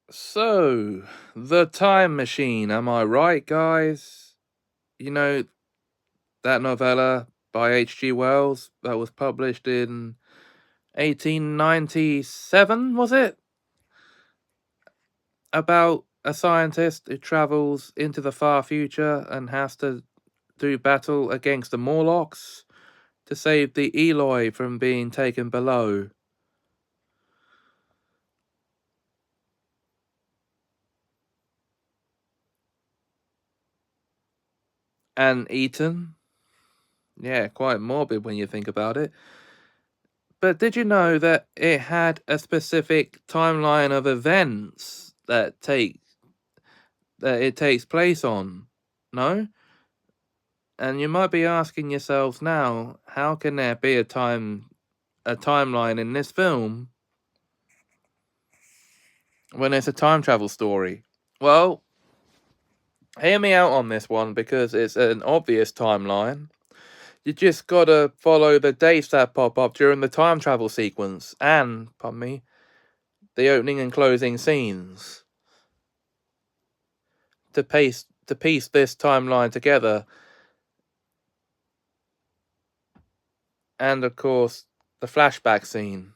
So, The Time Machine, am I right, guys? You know, that novella by H.G. Wells that was published in 1897, was it? About a scientist who travels into the far future and has to do battle against the Morlocks to save the Eloi from being taken below. And eaten. Yeah, quite morbid when you think about it. But did you know that it had a specific timeline of events that it takes place on? No? And you might be asking yourselves now, how can there be a timeline in this film when it's a time travel story? Well, hear me out on this one because it's an obvious timeline. You just gotta follow the dates that pop up during the time travel sequence and, pardon me, the opening and closing scenes to piece this timeline together. And of course, the flashback scene,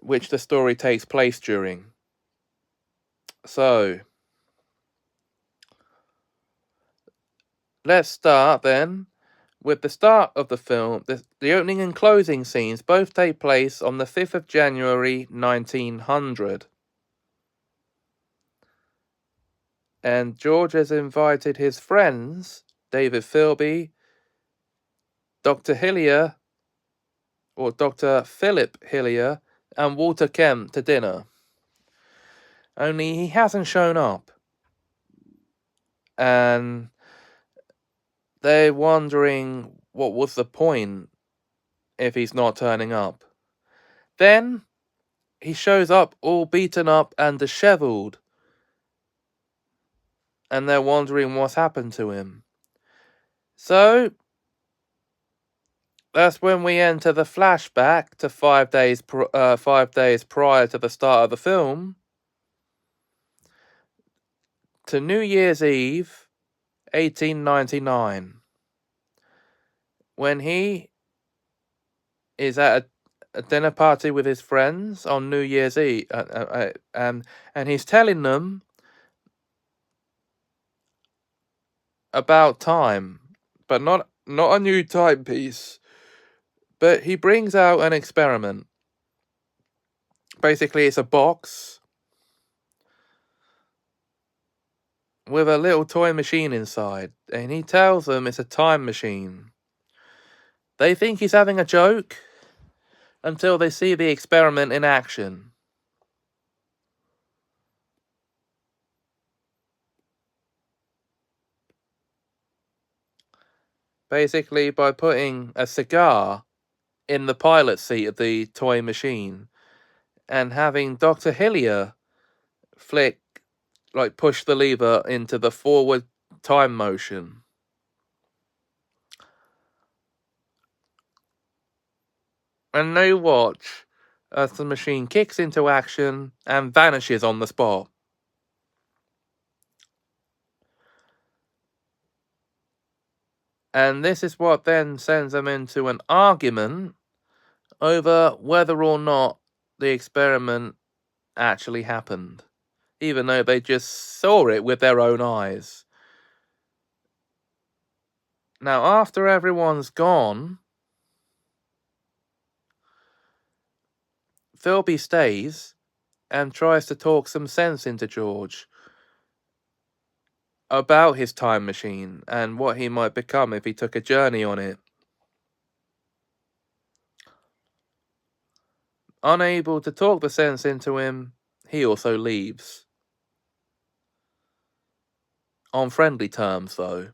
which the story takes place during. So, let's start then with the start of the film. The opening and closing scenes both take place on the 5th of January 1900. And George has invited his friends, David Philby, Dr. Hillier, or Dr. Philip Hillier, and Walter Kemp to dinner. Only he hasn't shown up. And they're wondering what was the point if he's not turning up. Then he shows up all beaten up and disheveled, and they're wondering what's happened to him. So that's when we enter the flashback to 5 days prior to the start of the film, to New Year's Eve, 1899, when he is at a dinner party with his friends on New Year's Eve, and he's telling them about time, but not a new timepiece. But he brings out an experiment. Basically, it's a box with a little toy machine inside, and he tells them it's a time machine. They think he's having a joke until they see the experiment in action. Basically, by putting a cigar in the pilot seat of the toy machine and having Dr. Hillier push the lever into the forward time motion. And they watch as the machine kicks into action and vanishes on the spot. And this is what then sends them into an argument over whether or not the experiment actually happened, even though they just saw it with their own eyes. Now, after everyone's gone, Philby stays and tries to talk some sense into George about his time machine and what he might become if he took a journey on it. Unable to talk the sense into him, he also leaves. On friendly terms, though.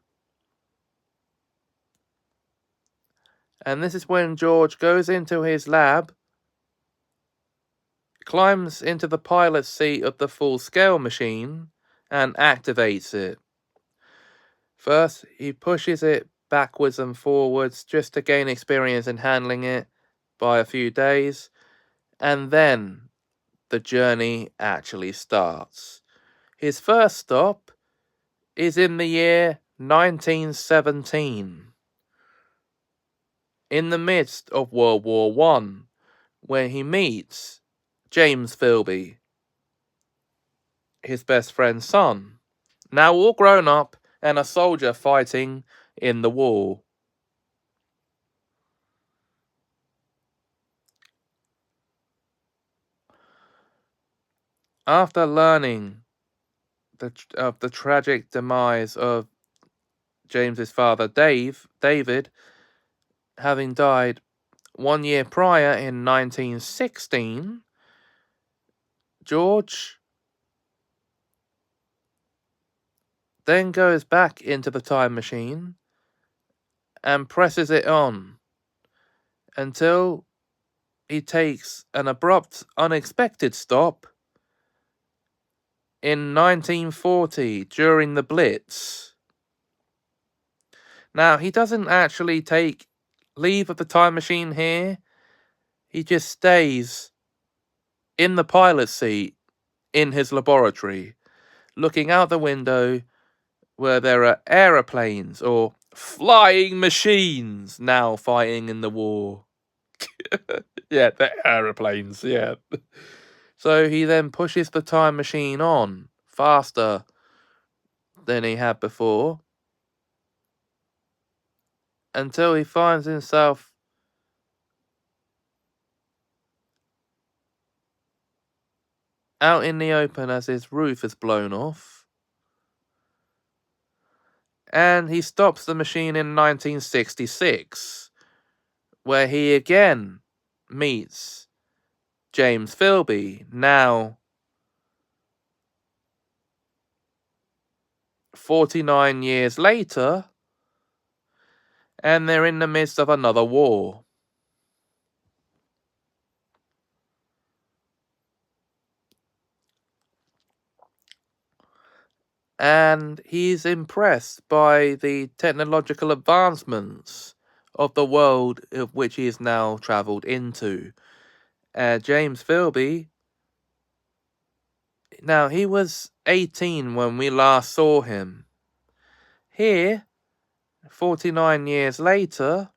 And this is when George goes into his lab, climbs into the pilot's seat of the full-scale machine, and activates it. First, he pushes it backwards and forwards just to gain experience in handling it by a few days, and then the journey actually starts. His first stop is in the year 1917, in the midst of World War I, where he meets James Philby, his best friend's son, now all grown up and a soldier fighting in the war. After learning of the tragic demise of James's father, David, having died 1 year prior in 1916, George then goes back into the time machine and presses it on until he takes an abrupt, unexpected stop in 1940 during the Blitz. Now, he doesn't actually take leave of the time machine here. He just stays in the pilot's seat in his laboratory, looking out the window where there are aeroplanes or flying machines now fighting in the war. Yeah, the aeroplanes, yeah. So he then pushes the time machine on faster than he had before until he finds himself out in the open as his roof is blown off. And he stops the machine in 1966, where he again meets James Philby, now 49 years later, and they're in the midst of another war. And he's impressed by the technological advancements of the world of which he has now travelled into. James Philby, now he was 18 when we last saw him. Here, 49 years later,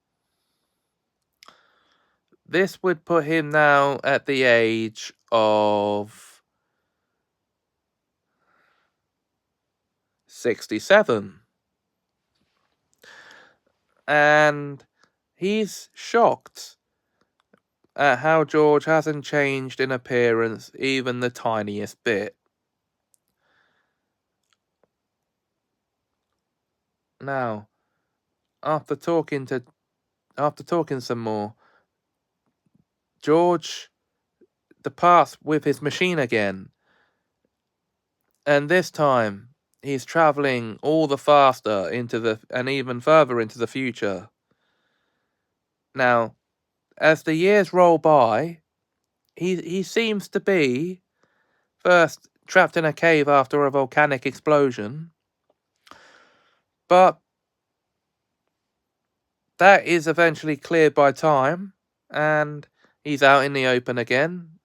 this would put him now at the age of 67. And he's shocked at how George hasn't changed in appearance even the tiniest bit. Now, after talking some more, George departs with his machine again, and this time he's traveling all the faster and even further into the future. Now, as the years roll by, he seems to be first trapped in a cave after a volcanic explosion, but that is eventually cleared by time, and he's out in the open again,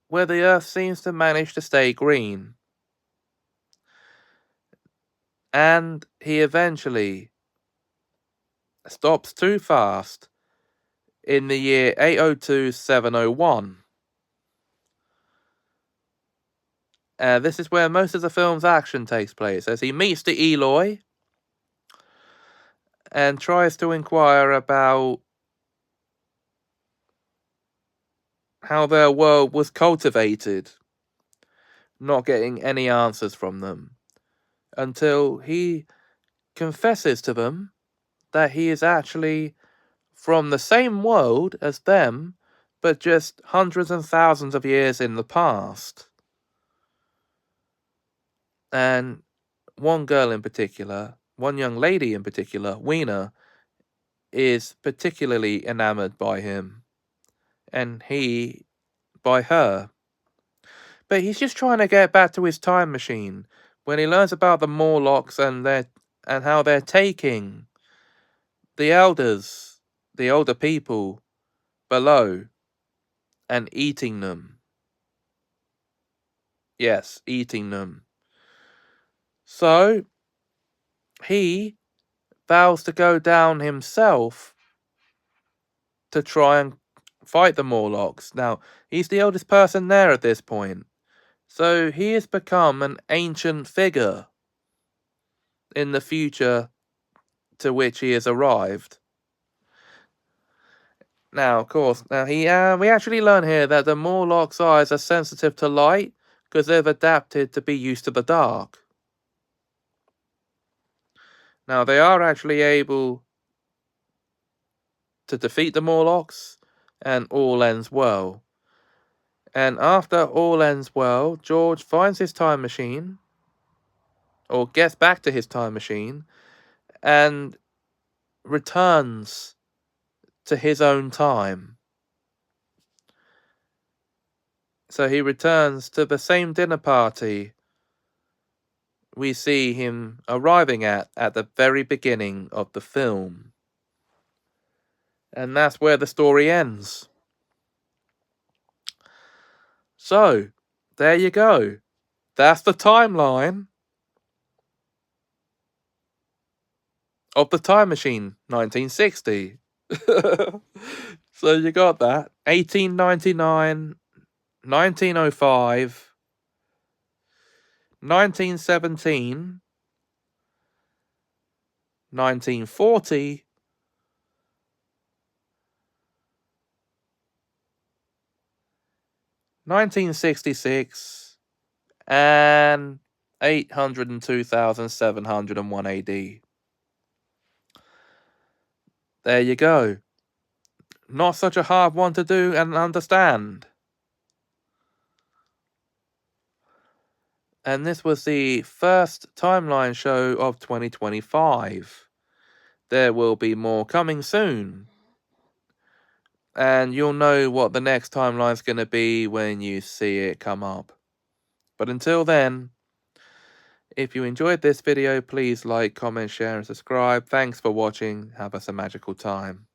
where the Earth seems to manage to stay green. And he eventually stops too fast in the year 802-701. This is where most of the film's action takes place, as he meets the Eloi and tries to inquire about how their world was cultivated, not getting any answers from them, until he confesses to them that he is actually from the same world as them, but just hundreds and thousands of years in the past. And one girl in particular, one young lady in particular, Weena, is particularly enamored by him, and he by her. But he's just trying to get back to his time machine when he learns about the Morlocks and how they're taking the elders, the older people below, and eating them. Yes, eating them. So, he vows to go down himself to try and fight the Morlocks. Now, he's the oldest person there at this point. So, he has become an ancient figure in the future to which he has arrived. Now, of course, we actually learn here that the Morlock's eyes are sensitive to light because they've adapted to be used to the dark. Now, they are actually able to defeat the Morlocks, and all ends well. And after all ends well, George finds his time machine, or gets back to his time machine, and returns to his own time. So he returns to the same dinner party we see him arriving at the very beginning of the film. And that's where the story ends. So, there you go. That's the timeline of the Time Machine, 1960. So you got that. 1899, 1905, 1917, 1940, 1966, and 802,701 AD. There you go. Not such a hard one to do and understand. And this was the first timeline show of 2025. There will be more coming soon. And you'll know what the next timeline's going to be when you see it come up. But until then, if you enjoyed this video, please like, comment, share, and subscribe. Thanks for watching. Have us a magical time.